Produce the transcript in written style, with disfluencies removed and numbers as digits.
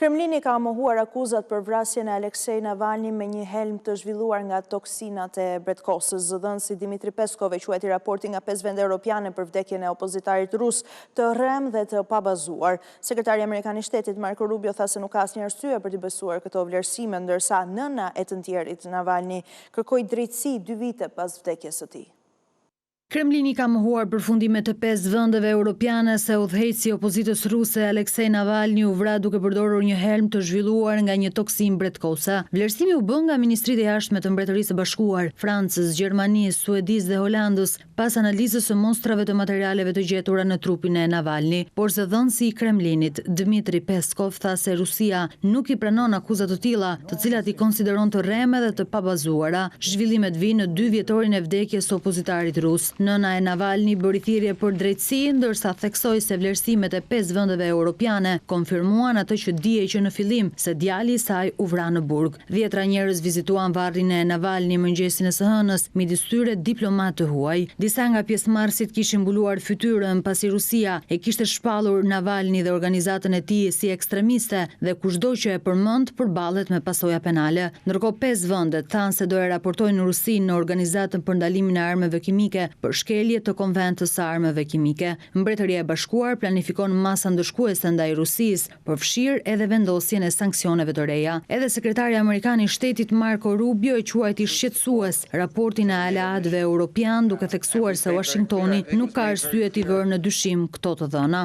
Kremlini ka mohuar akuzat për vrasjen e Aleksej Navalni me një helm të zhvilluar nga toksinat e bretkosës. Zëdhënësi Dimitri Peskov e quajti raportin nga 5 vende europiane për vdekjen e opozitarit rus të rrem dhe të pabazuar. Sekretari Amerikan i Shtetit Marco Rubio tha se nuk ka asnjë arsye për të besuar këto vlerësime, ndërsa nëna e të tjerit Navalni kërkoi drejtësi 2 vite pas vdekjes së tij. Kremlini ka mohuar përfundimet e 5 vendeve europiane se udhëheqësi i opozitës ruse Aleksej Navalni u vra duke përdorur një helm të zhvilluar nga një toksin bretkose. Vlerësimi u bë nga ministritë e jashtme të Mbretërisë së Bashkuar, Francës, Gjermanisë, Suedisë dhe Holandës pas analizës së mostrave të materialeve të gjetura në trupin e Navalni. Por zëdhënësi i Kremlinit, Dmitri Peskov, tha se Rusia nuk i pranon akuzat të tilla, të cilat i konsideron të rreme dhe të pabazuara. Zhvillimet vinë në 2 vjetorin e vdekjes së opozitarit rus. Nëna e Navalni bëri thirrje për drejtësi, ndërsa theksoi se vlerësimet e 5 vendeve europiane konfirmuan atë që dihej që në fillim, se djali i saj u vra në burg. 10 njerëz vizituan varrin e Navalni mëngjesin e së hënës, midis tyre diplomatë të huaj. Disa nga pjesëmarrësit kishin mbuluar fytyrën pasi Rusia e kishte shpallur Navalni dhe organizatën e tij si ekstremiste dhe kushdo që e përmend përballet me pasoja penale. Ndërkohë 5 vende thanë se do e raportojnë Rusinë në organizatën për ndalimin e armëve kimike për shkelje të konventës së armëve kimike. Mbretëria e Bashkuar planifikon masa ndëshkuese ndaj Rusisë, përfshirë edhe vendosjen e sanksioneve të reja. Edhe sekretari amerikan i Shtetit Marco Rubio e quajti shqetësues raportin e aleatëve europian, duke theksuar se Washingtoni nuk ka arsye t'i vërë në dyshim këto të dhëna.